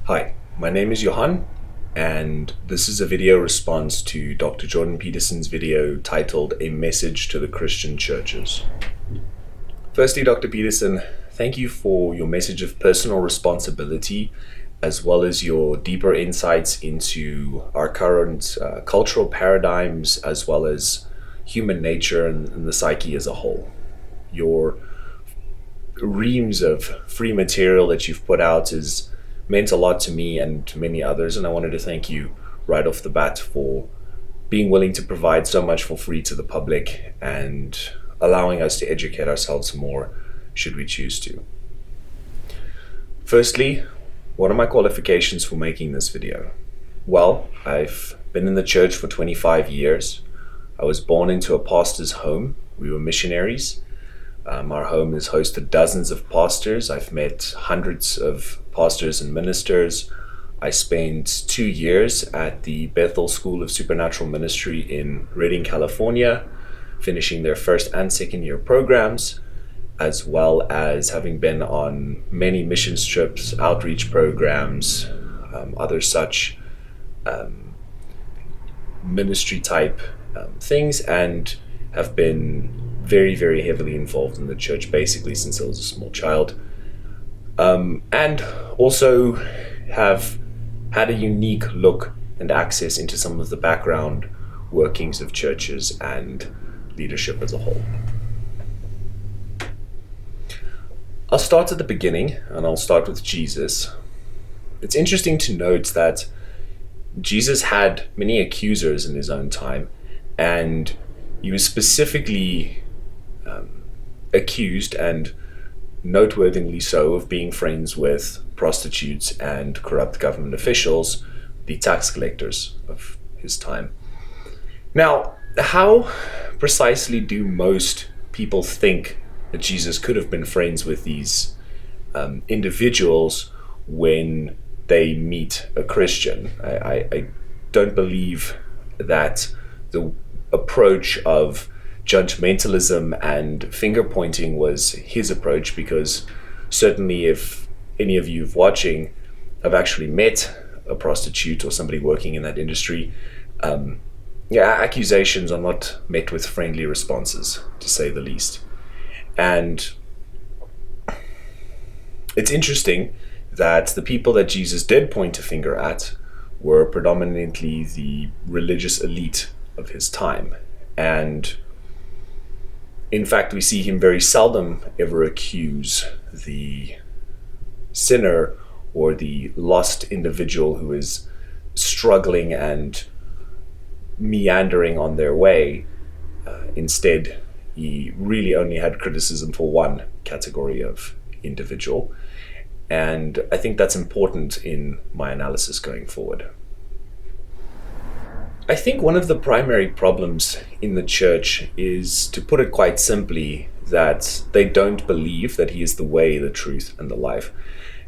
Hi, my name is Johan, and this is a video response to Dr. Jordan Peterson's video titled A Message to the Christian Churches. Firstly, Dr. Peterson, thank you for your message of personal responsibility as well as your deeper insights into our current cultural paradigms as well as human nature and the psyche as a whole. Your reams of free material that you've put out has meant a lot to me and to many others, and I wanted to thank you right off the bat for being willing to provide so much for free to the public and allowing us to educate ourselves more should we choose to. Firstly, what are my qualifications for making this video? Well, I've been in the church for 25 years. I was born into a pastor's home. We were missionaries. Our home has hosted dozens of pastors. I've met hundreds of pastors and ministers. I spent 2 years at the Bethel School of Supernatural Ministry in Redding, California, finishing their first and second year programs, as well as having been on many missions trips, outreach programs, other such ministry type things, and have been very, very heavily involved in the church basically since I was a small child. And also have had a unique look and access into some of the background workings of churches and leadership as a whole. I'll start at the beginning, and I'll start with Jesus. It's interesting to note that Jesus had many accusers in his own time, and he was specifically accused, and noteworthily so, of being friends with prostitutes and corrupt government officials, the tax collectors of his time. Now, how precisely do most people think that Jesus could have been friends with these individuals when they meet a Christian? I don't believe that the approach of judgmentalism and finger pointing was his approach, because certainly if any of you watching have actually met a prostitute or somebody working in that industry, accusations are not met with friendly responses, to say the least. And it's interesting that the people that Jesus did point a finger at were predominantly the religious elite of his time. And in fact, we see him very seldom ever accuse the sinner or the lost individual who is struggling and meandering on their way. Instead, he really only had criticism for one category of individual. And I think that's important in my analysis going forward. I think one of the primary problems in the church is, to put it quite simply, that they don't believe that he is the way, the truth, and the life.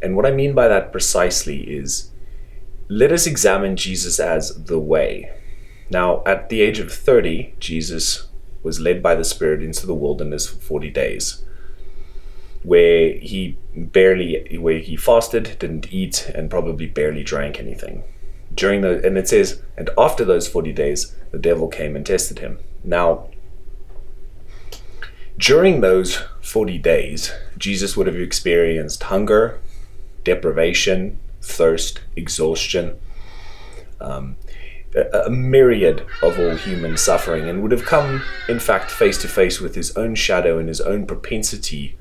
And what I mean by that precisely is, let us examine Jesus as the way. Now, at the age of 30, Jesus was led by the Spirit into the wilderness for 40 days, where he fasted, didn't eat, and probably barely drank anything. And it says, and after those 40 days, the devil came and tested him. Now, during those 40 days, Jesus would have experienced hunger, deprivation, thirst, exhaustion, a myriad of all human suffering, and would have come, in fact, face to face with his own shadow and his own propensity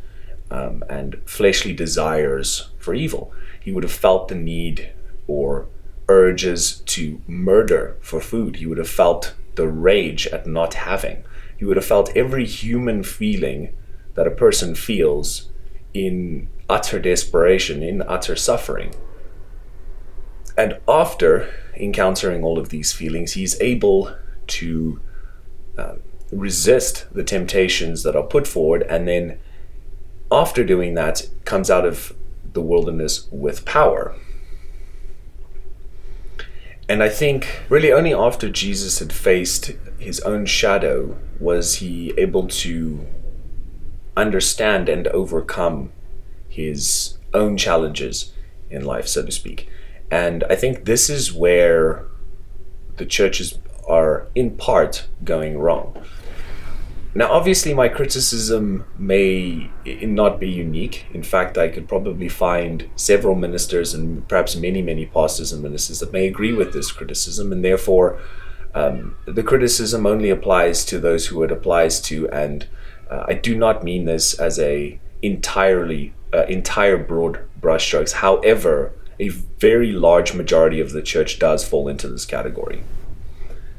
and fleshly desires for evil. He would have felt the need or urges to murder for food. He would have felt the rage at not having. He would have felt every human feeling that a person feels in utter desperation, in utter suffering. And after encountering all of these feelings, he's able to resist the temptations that are put forward, and then after doing that, comes out of the wilderness with power. And I think really only after Jesus had faced his own shadow was he able to understand and overcome his own challenges in life, so to speak. And I think this is where the churches are in part going wrong. Now, obviously, my criticism may not be unique. In fact, I could probably find several ministers and perhaps many, many pastors and ministers that may agree with this criticism, and therefore the criticism only applies to those who it applies to. And I do not mean this as a entire broad brushstrokes. However, a very large majority of the church does fall into this category.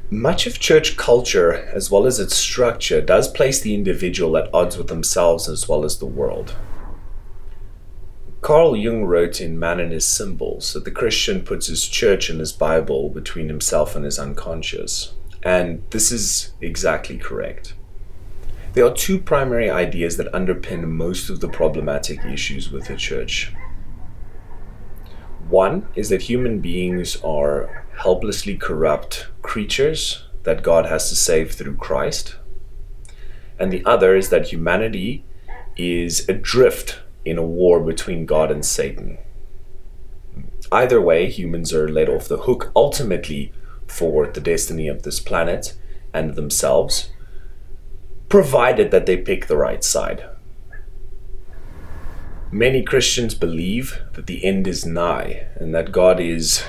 Much of church culture, as well as its structure, does place the individual at odds with themselves as well as the world. Carl Jung wrote in Man and His Symbols that the Christian puts his church and his Bible between himself and his unconscious. And this is exactly correct. There are two primary ideas that underpin most of the problematic issues with the church. One is that human beings are helplessly corrupt creatures that God has to save through Christ. And the other is that humanity is adrift in a war between God and Satan. Either way, humans are let off the hook ultimately for the destiny of this planet and themselves, provided that they pick the right side. Many Christians believe that the end is nigh and that God is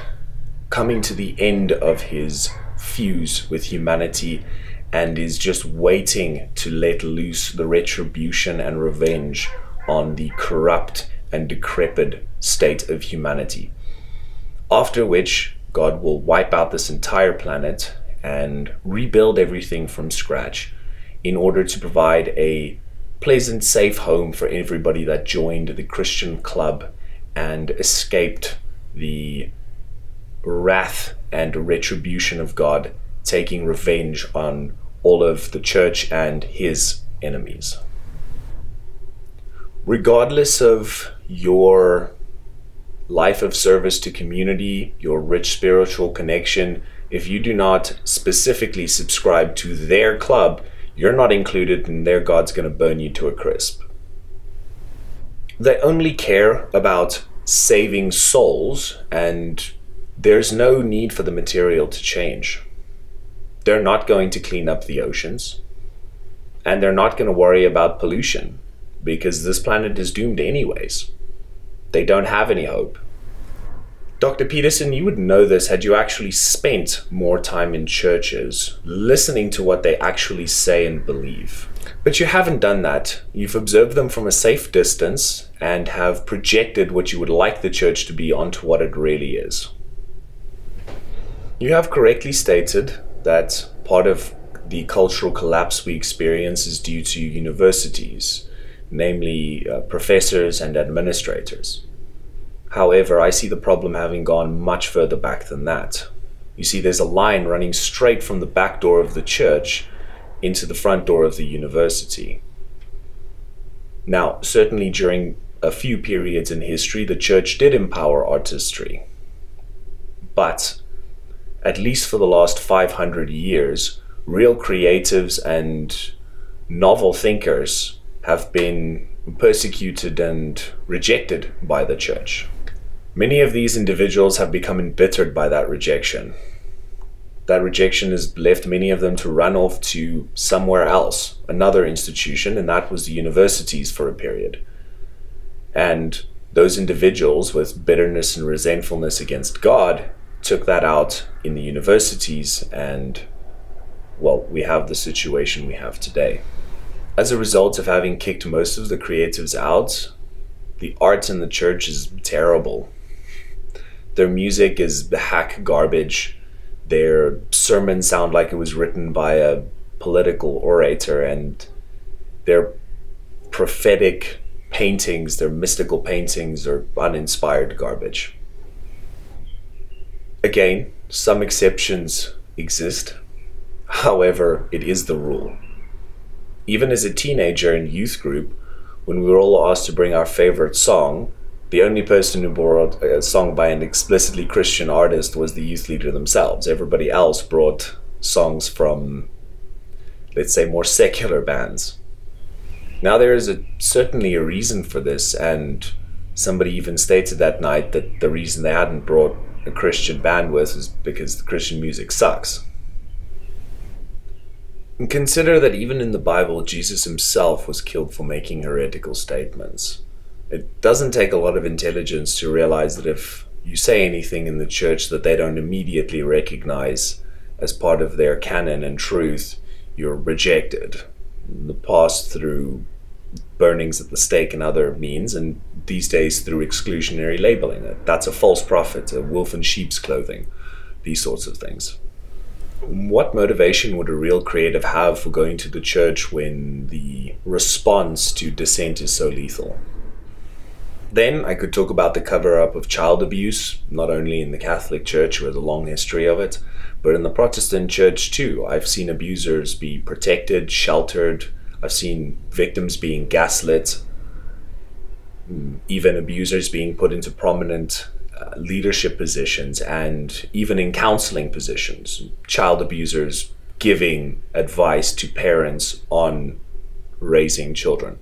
coming to the end of his fuse with humanity and is just waiting to let loose the retribution and revenge on the corrupt and decrepit state of humanity. After which, God will wipe out this entire planet and rebuild everything from scratch in order to provide a pleasant, safe home for everybody that joined the Christian club and escaped the wrath and retribution of God, taking revenge on all of the church and his enemies. Regardless of your life of service to community, your rich spiritual connection, if you do not specifically subscribe to their club, you're not included, and their God's going to burn you to a crisp. They only care about saving souls, and there's no need for the material to change. They're not going to clean up the oceans, and they're not going to worry about pollution, because this planet is doomed anyways. They don't have any hope. Dr. Peterson, you would know this had you actually spent more time in churches, listening to what they actually say and believe. But you haven't done that. You've observed them from a safe distance and have projected what you would like the church to be onto what it really is. You have correctly stated that part of the cultural collapse we experience is due to universities, namely professors and administrators. However, I see the problem having gone much further back than that. You see, there's a line running straight from the back door of the church into the front door of the university. Now, certainly during a few periods in history, the church did empower artistry. But, at least for the last 500 years, real creatives and novel thinkers have been persecuted and rejected by the church. Many of these individuals have become embittered by that rejection. That rejection has left many of them to run off to somewhere else, another institution, and that was the universities for a period. And those individuals with bitterness and resentfulness against God took that out in the universities, and, well, we have the situation we have today. As a result of having kicked most of the creatives out, the art in the church is terrible. Their music is hack garbage. Their sermons sound like it was written by a political orator, and their prophetic paintings, their mystical paintings, are uninspired garbage. Again, some exceptions exist. However, it is the rule. Even as a teenager in youth group, when we were all asked to bring our favorite song, the only person who brought a song by an explicitly Christian artist was the youth leader themselves. Everybody else brought songs from, let's say, more secular bands. Now, there is certainly a reason for this, and somebody even stated that night that the reason they hadn't brought a Christian bandwidth is because the Christian music sucks. And consider that even in the Bible, Jesus himself was killed for making heretical statements. It doesn't take a lot of intelligence to realize that if you say anything in the church that they don't immediately recognize as part of their canon and truth, you're rejected. In the past, through burnings at the stake and other means, and these days through exclusionary labeling. That's a false prophet, a wolf in sheep's clothing, these sorts of things. What motivation would a real creative have for going to the church when the response to dissent is so lethal? Then I could talk about the cover-up of child abuse, not only in the Catholic Church, who has a long history of it, but in the Protestant Church too. I've seen abusers be protected, sheltered. I've seen victims being gaslit, even abusers being put into prominent leadership positions and even in counseling positions. Child abusers giving advice to parents on raising children.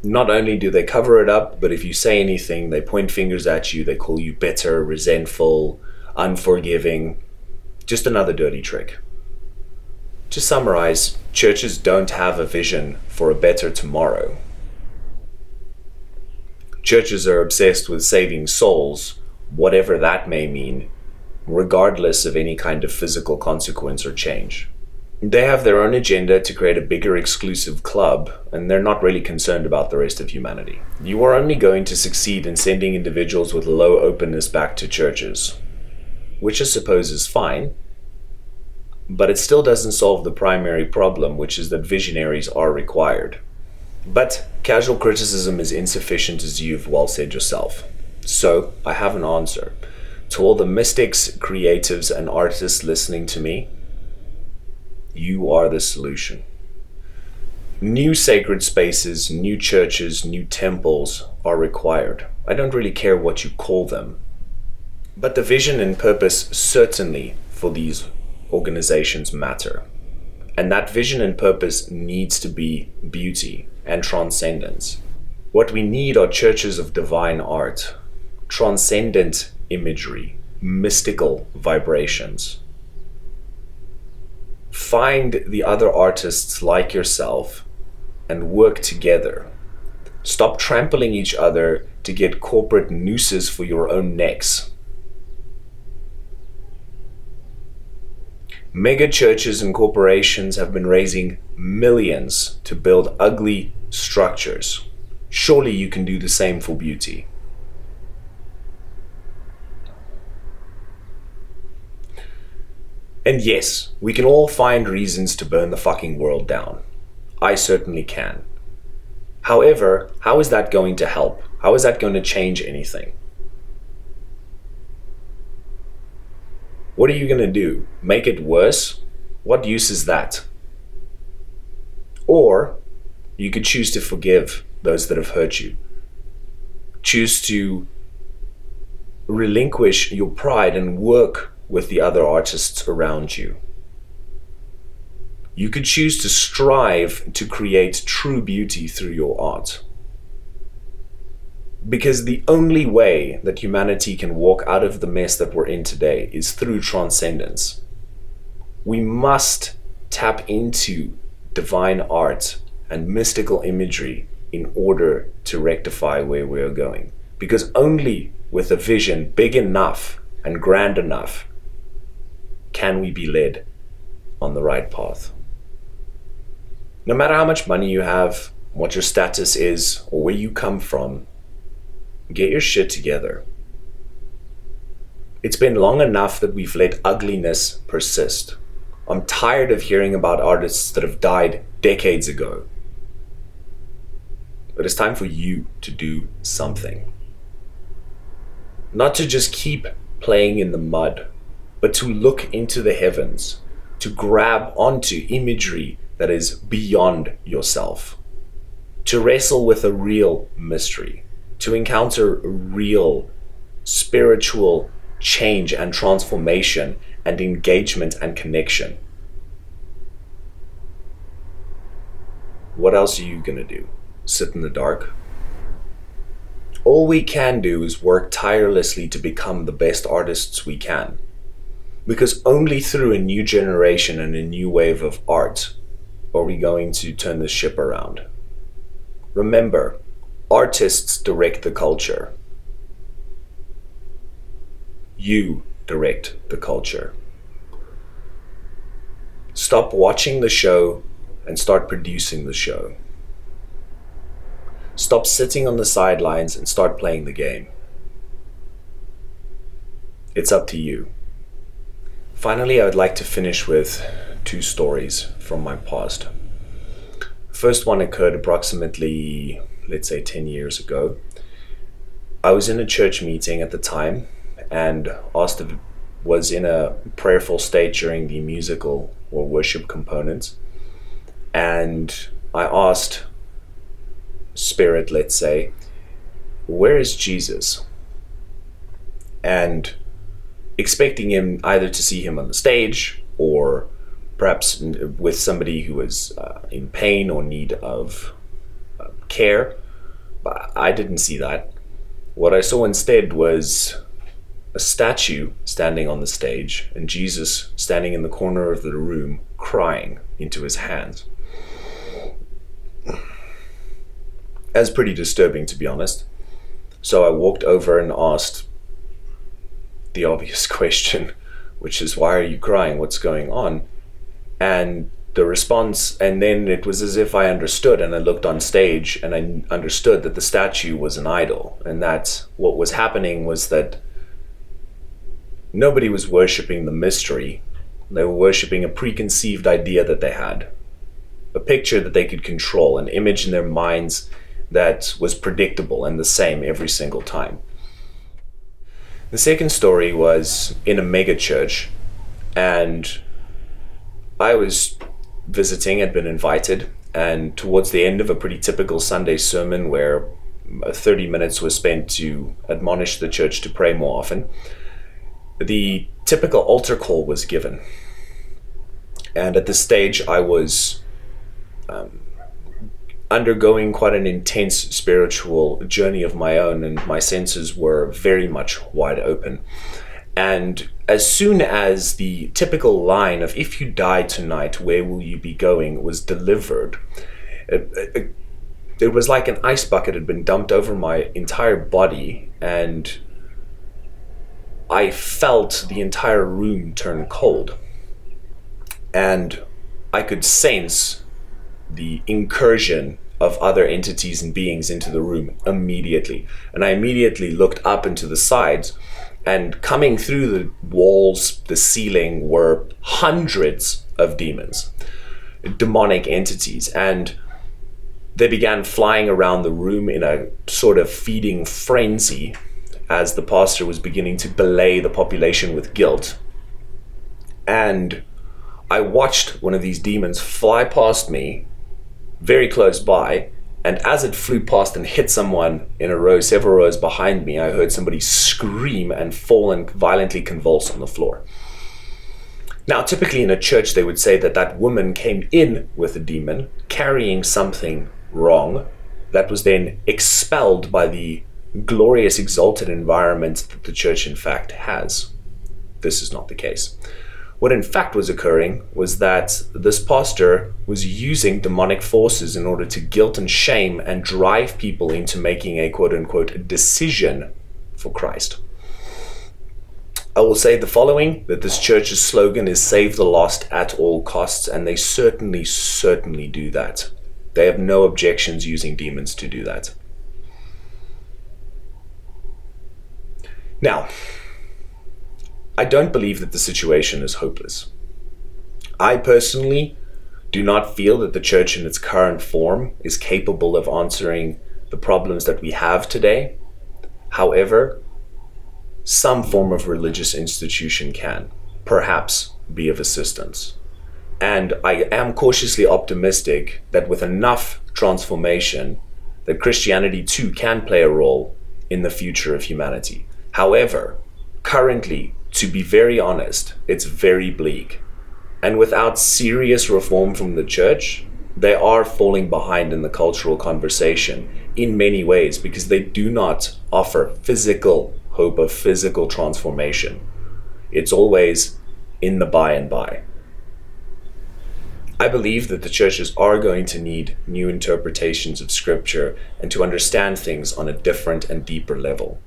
Not only do they cover it up, but if you say anything, they point fingers at you, they call you bitter, resentful, unforgiving. Just another dirty trick. To summarize, churches don't have a vision for a better tomorrow. Churches are obsessed with saving souls, whatever that may mean, regardless of any kind of physical consequence or change. They have their own agenda to create a bigger exclusive club, and they're not really concerned about the rest of humanity. You are only going to succeed in sending individuals with low openness back to churches, which I suppose is fine, but it still doesn't solve the primary problem, which is that visionaries are required. But casual criticism is insufficient, as you've well said yourself. So I have an answer. To all the mystics, creatives, and artists listening to me, you are the solution. New sacred spaces, new churches, new temples are required. I don't really care what you call them. But the vision and purpose certainly for these organizations matter. And that vision and purpose needs to be beauty and transcendence. What we need are churches of divine art, transcendent imagery, mystical vibrations. Find the other artists like yourself and work together. Stop trampling each other to get corporate nooses for your own necks. Mega churches and corporations have been raising millions to build ugly structures. Surely you can do the same for beauty. And yes, we can all find reasons to burn the fucking world down. I certainly can. However, how is that going to help? How is that going to change anything? What are you going to do? Make it worse? What use is that? Or you could choose to forgive those that have hurt you. Choose to relinquish your pride and work with the other artists around you. You could choose to strive to create true beauty through your art. Because the only way that humanity can walk out of the mess that we're in today is through transcendence. We must tap into divine art and mystical imagery in order to rectify where we are going. Because only with a vision big enough and grand enough can we be led on the right path. No matter how much money you have, what your status is, or where you come from, get your shit together. It's been long enough that we've let ugliness persist. I'm tired of hearing about artists that have died decades ago. But it's time for you to do something. Not to just keep playing in the mud, but to look into the heavens, to grab onto imagery that is beyond yourself, to wrestle with a real mystery, to encounter real spiritual change and transformation and engagement and connection. What else are you going to do? Sit in the dark? all we can do is work tirelessly to become the best artists we can. Because only through a new generation and a new wave of art are we going to turn the ship around. Remember, artists direct the culture. You direct the culture. Stop watching the show and start producing the show. Stop sitting on the sidelines and start playing the game. It's up to you. Finally, I would like to finish with 2 stories from my past. The first one occurred approximately, let's say, 10 years ago. I was in a church meeting at the time and was in a prayerful state during the musical or worship components. And I asked Spirit, let's say, where is Jesus? And expecting him either to see him on the stage or perhaps with somebody who was in pain or need of care. But I didn't see that. What I saw instead was a statue standing on the stage and Jesus standing in the corner of the room crying into his hands. That's pretty disturbing, to be honest. So I walked over and asked the obvious question, which is, why are you crying? What's going on? And the response, and then it was as if I understood, and I looked on stage and I understood that the statue was an idol, and that what was happening was that nobody was worshiping the mystery. They were worshiping a preconceived idea that they had, a picture that they could control, an image in their minds that was predictable and the same every single time. The second story was in a mega church, and I was visiting, had been invited, and towards the end of a pretty typical Sunday sermon where 30 minutes was spent to admonish the church to pray more often, the typical altar call was given. And at this stage, I was undergoing quite an intense spiritual journey of my own, and my senses were very much wide open. And as soon as the typical line of, if you die tonight, where will you be going, was delivered, it was like an ice bucket had been dumped over my entire body, and I felt the entire room turn cold. And I could sense the incursion of other entities and beings into the room immediately. And I immediately looked up into the sides, and coming through the walls, the ceiling, were hundreds of demons, demonic entities. And they began flying around the room in a sort of feeding frenzy as the pastor was beginning to belay the population with guilt. And I watched one of these demons fly past me, very close by, and as it flew past and hit someone in a row, several rows behind me, I heard somebody scream and fall and violently convulse on the floor. Now, typically in a church, they would say that that woman came in with a demon, carrying something wrong, that was then expelled by the glorious, exalted environment that the church, in fact, has. This is not the case. What in fact was occurring was that this pastor was using demonic forces in order to guilt and shame and drive people into making a quote-unquote decision for Christ. I will say the following, that this church's slogan is save the lost at all costs, and they certainly do that. They have no objections using demons to do that. Now, I don't believe that the situation is hopeless. I personally do not feel that the church in its current form is capable of answering the problems that we have today. However, some form of religious institution can perhaps be of assistance. And I am cautiously optimistic that with enough transformation, that Christianity too can play a role in the future of humanity. However, currently, to be very honest, it's very bleak. And without serious reform from the church, they are falling behind in the cultural conversation. in many ways because they do not offer physical hope of physical transformation. It's always in the by and by. I believe that the churches are going to need new interpretations of Scripture and to understand things on a different and deeper level.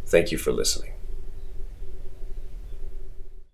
Thank you for listening.